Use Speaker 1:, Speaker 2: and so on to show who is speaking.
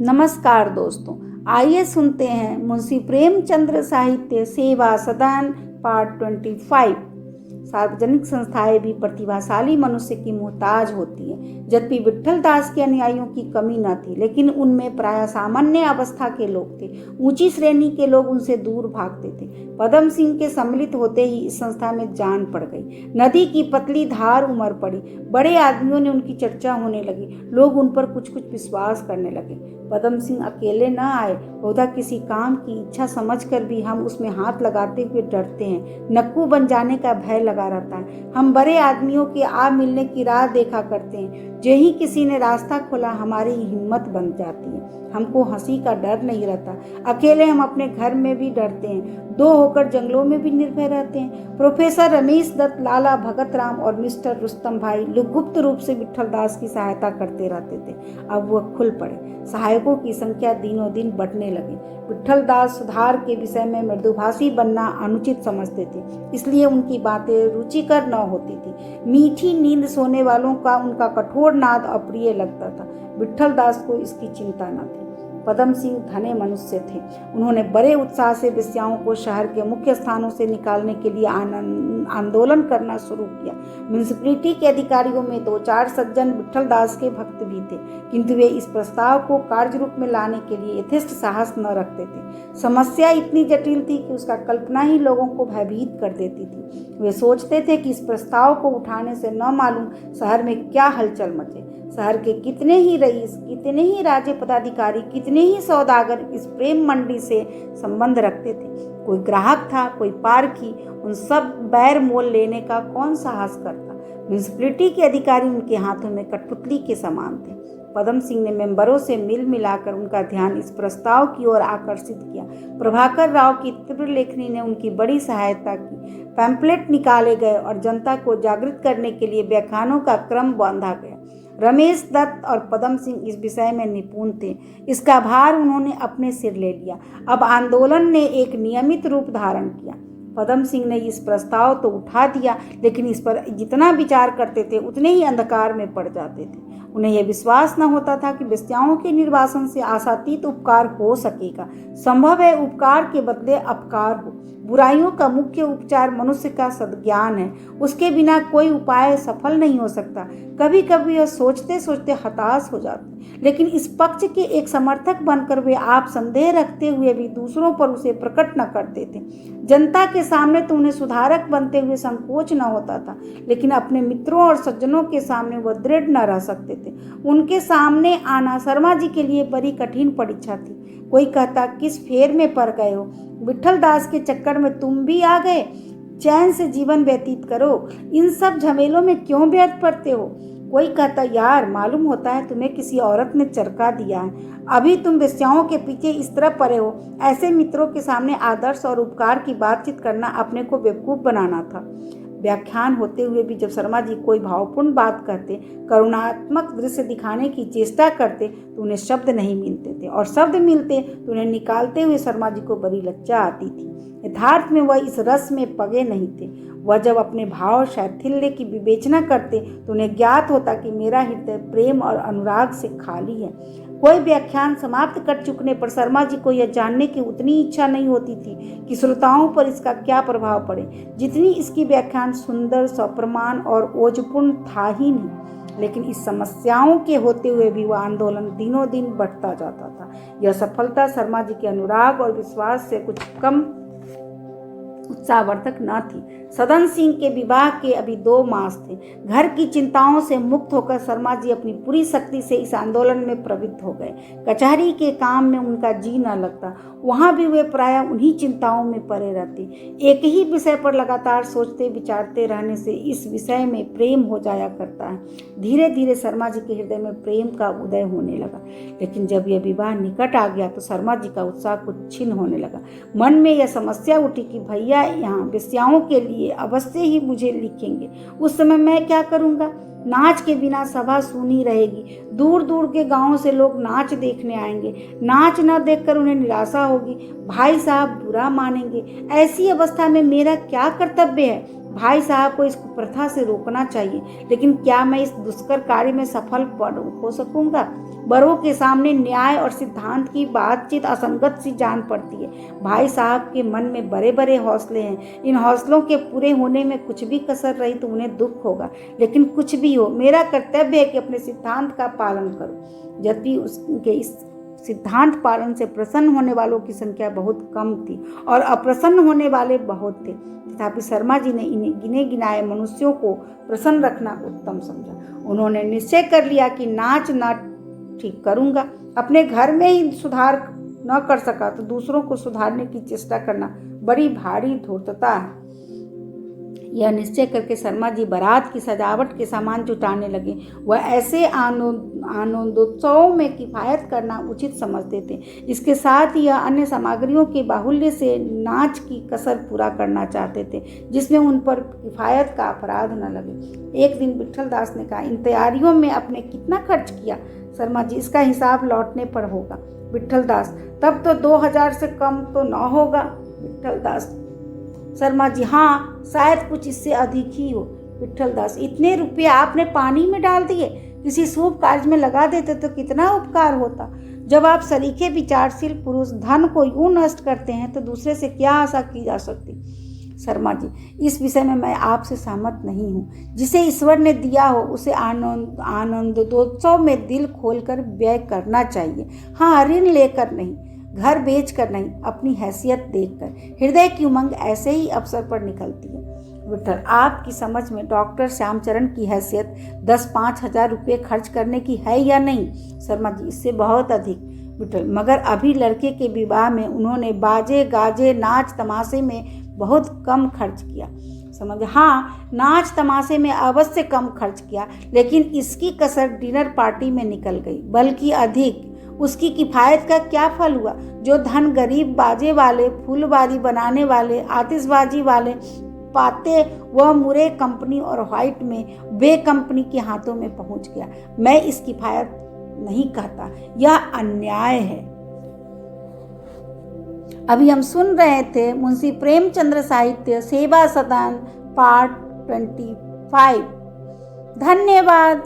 Speaker 1: नमस्कार दोस्तों, आइए सुनते हैं मुंशी प्रेमचंद्र साहित्य सेवा सदन पार्ट 25। सार्वजनिक संस्थाएं भी प्रतिभाशाली मनुष्य की मोहताज होती हैं। यद्यपि विट्ठल दास के अनुयायियों की कमी न थी, लेकिन उनमें प्रायः सामान्य अवस्था के लोग थे। ऊंची श्रेणी के लोग उनसे दूर भागते थे। पदम सिंह के सम्मिलित होते ही इस संस्था में जान पड़ गई। नदी की पतली धार उमड़ पड़ी। बड़े आदमियों ने उनकी चर्चा होने लगी। लोग उन पर कुछ कुछ विश्वास करने लगे। पदम सिंह अकेले न आए, बहुधा किसी काम की इच्छा समझकर भी हम उसमें हाथ लगाते हुए डरते हैं। नक्कू बन जाने का भय लगा रहता है। हम बड़े आदमियों के आ मिलने की राह देखा करते हैं। जो ही किसी ने रास्ता खोला, हमारी हिम्मत बन जाती है। हमको हंसी का डर नहीं रहता। अकेले हम अपने घर में भी डरते हैं, दो होकर जंगलों में भी निर्भय रहते हैं। प्रोफेसर रमेश दत्त, लाला भगत राम और मिस्टर रुस्तम भाई लोग गुप्त रूप से विट्ठल दास की सहायता करते रहते थे। अब वह खुल पड़े। सहायकों की संख्या दिनों दिन बढ़ने लगी। विट्ठल दास सुधार के विषय में मृदुभाषी बनना अनुचित समझते थे, इसलिए उनकी बातें रुचिकर न होती थी। मीठी नींद सोने वालों का उनका कठोर नाद अप्रिय लगता था। विट्ठल दास को इसकी चिंता न थी। पदम सिंह घने मनुष्य थे। उन्होंने बड़े उत्साह से वेश्याओं को शहर के मुख्य स्थानों से निकालने के लिए आंदोलन करना शुरू किया। म्यूनिसिपैलिटी के अधिकारियों में दो चार सज्जन विट्ठल दास के भक्त भी थे, किंतु वे इस प्रस्ताव को कार्य रूप में लाने के लिए यथेष्ट साहस न रखते थे। समस्या इतनी जटिल थी कि उसका कल्पना ही लोगों को भयभीत कर देती थी। वे सोचते थे कि इस प्रस्ताव को उठाने से न मालूम शहर में क्या हलचल मचे। शहर के कितने ही रईस, कितने ही राज्य पदाधिकारी, कितने ही सौदागर इस प्रेम मंडी से संबंध रखते थे। कोई ग्राहक था, कोई पारखी, उन सब बैर मोल लेने का कौन साहस करता। म्यूनिसिपैलिटी के अधिकारी उनके हाथों में कठपुतली के समान थे। पदम सिंह ने मेंबरों से मिल मिलाकर उनका ध्यान इस प्रस्ताव की ओर आकर्षित किया। प्रभाकर राव की तीव्र लेखनी ने उनकी बड़ी सहायता की। पैम्पलेट निकाले गए और जनता को जागृत करने के लिए व्याख्यानों का क्रम बांधा गया। रमेश दत्त और पदम सिंह इस विषय में निपुण थे। इसका भार उन्होंने अपने सिर ले लिया। अब आंदोलन ने एक नियमित रूप धारण किया। पदम सिंह ने इस प्रस्ताव तो उठा दिया, लेकिन इस पर जितना विचार करते थे उतने ही अंधकार में पड़ जाते थे। उन्हें यह विश्वास न होता था कि वेश्याओं के निर्वासन से आशातीत उपकार हो सकेगा। संभव है उपकार के बदले अपकार हो। बुराइयों का मुख्य उपचार मनुष्य का सद्ज्ञान है। उसके बिना कोई उपाय सफल नहीं हो सकता। कभी कभी वह सोचते सोचते हताश हो जाते, लेकिन इस पक्ष के एक समर्थक बनकर वे आप संदेह रखते हुए भी दूसरों पर उसे प्रकट न करते थे। जनता के सामने तो उन्हें सुधारक बनते हुए संकोच न होता था, लेकिन अपने मित्रों और सज्जनों के सामने वह दृढ़ न रह सकते थे। उनके सामने आना शर्मा जी के लिए बड़ी कठिन परीक्षा थी। कोई कहता, किस फेर में पड़ गए हो, विट्ठल दास के चक्कर में तुम भी आ गए। चैन से जीवन व्यतीत करो, इन सब झमेलों में क्यों व्यर्थ पड़ते हो। कोई कहता, यार मालूम होता है तुम्हें किसी औरत ने चरका दिया है, अभी तुम वेश्याओं के पीछे इस तरह पड़े हो। ऐसे मित्रों के सामने आदर्श और उपकार की बातचीत करना अपने को बेवकूफ बनाना था। व्याख्यान होते हुए भी जब शर्मा जी कोई भावपूर्ण बात कहते, करुणात्मक दृश्य दिखाने की चेष्टा करते, तो उन्हें शब्द नहीं मिलते थे, और शब्द मिलते तो उन्हें निकालते हुए शर्मा जी को बड़ी लज्जा आती थी। यथार्थ में वह इस रस में पगे नहीं थे। वह जब अपने भाव शैथिल्य की विवेचना करते तो उन्हें ज्ञात होता कि मेरा हृदय प्रेम और अनुराग से खाली है। कोई व्याख्यान समाप्त कर चुकने पर शर्मा जी को यह जानने की उतनी इच्छा नहीं होती थी कि श्रोताओं पर इसका क्या प्रभाव पड़े, जितनी इसकी व्याख्यान सुंदर, सप्रमाण और ओजपूर्ण था ही नहीं। लेकिन इस समस्याओं के होते हुए भी वह आंदोलन दिनों दिन बढ़ता जाता था। यह सफलता शर्मा जी के अनुराग और विश्वास से कुछ कम उत्साहवर्धक न थी। सदन सिंह के विवाह के अभी 2 मास थे। घर की चिंताओं से मुक्त होकर शर्मा जी अपनी पूरी शक्ति से इस आंदोलन में प्रवृत्त हो गए। कचहरी के काम में उनका जी न लगता। वहां भी वे प्रायः उन्हीं चिंताओं में पड़े रहते। एक ही विषय पर लगातार सोचते विचारते रहने से इस विषय में प्रेम हो जाया करता है। धीरे धीरे शर्मा जी के हृदय में प्रेम का उदय होने लगा, लेकिन जब यह विवाह निकट आ गया तो शर्मा जी का उत्साह कुछ छिन्न होने लगा। मन में यह समस्या उठी कि भैया यहाँ वेश्याओं के लिए अवश्य ही मुझे लिखेंगे। उस समय मैं क्या करूँगा। नाच के बिना सभा सूनी रहेगी। दूर दूर के गांवों से लोग नाच देखने आएंगे। नाच न देखकर उन्हें निराशा होगी। भाई साहब बुरा मानेंगे। ऐसी अवस्था में मेरा क्या कर्तव्य है। भाई साहब को इस प्रथा से रोकना चाहिए, लेकिन क्या मैं इस दुष्कर कार्य में सफल हो सकूंगा। बड़ों के सामने न्याय और सिद्धांत की बातचीत असंगत सी जान पड़ती है। भाई साहब के मन में बड़े बड़े हौसले हैं, इन हौसलों के पूरे होने में कुछ भी कसर रही तो उन्हें दुख होगा, लेकिन कुछ भी हो मेरा कर्तव्य है कि अपने सिद्धांत का पालन करूं। जबकि उसके इस सिद्धांत पालन से प्रसन्न होने वालों की संख्या बहुत कम थी और अप्रसन्न होने वाले बहुत थे, तथापि शर्मा जी ने इन्हें गिने गिनाए मनुष्यों को प्रसन्न रखना उत्तम समझा। उन्होंने निश्चय कर लिया कि नाच न ठीक करूंगा। अपने घर में ही सुधार न कर सका तो दूसरों को सुधारने की चेष्टा करना बड़ी भारी धूर्तता है। यह निश्चय करके शर्मा जी बारात की सजावट के सामान जुटाने लगे। वह ऐसे आनंदोत्सवों में किफायत करना उचित समझते थे। इसके साथ ही यह अन्य सामग्रियों के बाहुल्य से नाच की कसर पूरा करना चाहते थे, जिसमें उन पर किफायत का अपराध न लगे। एक दिन विट्ठल दास ने कहा, इन तैयारियों में आपने कितना खर्च किया? शर्मा जी, इसका हिसाब लौटने पर होगा। विट्ठल दास, तब तो 2000 से कम तो न होगा। विट्ठल दास, शर्मा जी, हाँ, शायद कुछ इससे अधिक ही हो। विट्ठल दास, इतने रुपये आपने पानी में डाल दिए? किसी शुभ कार्य में लगा देते तो कितना उपकार होता। जब आप सलीके विचारशील पुरुष धन को यूं नष्ट करते हैं तो दूसरे से क्या आशा की जा सकती। शर्मा जी, इस विषय में मैं आपसे सहमत नहीं हूँ। जिसे ईश्वर ने दिया हो उसे आनंदोत्सव में दिल खोलकर व्यय करना चाहिए। हाँ, ऋण लेकर नहीं, घर बेचकर नहीं, अपनी हैसियत देखकर। हृदय की उमंग ऐसे ही अवसर पर निकलती है। विट्ठल, आपकी समझ में डॉक्टर श्यामचरण की हैसियत 10-5 हजार रुपये खर्च करने की है या नहीं? शर्मा जी, इससे बहुत अधिक। विट्ठल, मगर अभी लड़के के विवाह में उन्होंने बाजे गाजे नाच तमाशे में बहुत कम खर्च किया। समझ, हाँ, नाच तमाशे में अवश्य कम खर्च किया, लेकिन इसकी कसर डिनर पार्टी में निकल गई, बल्कि अधिक। उसकी किफायत का क्या फल हुआ? जो धन गरीब बाजे वाले, फूलबारी बनाने वाले, आतिशबाजी वाले पाते, वह मुरे कंपनी और व्हाइट में बे कंपनी के हाथों में पहुंच गया। मैं इस किफायत नहीं कहता, यह अन्याय है। अभी हम सुन रहे थे मुंशी प्रेमचंद्र साहित्य सेवा सदन पार्ट 25। धन्यवाद।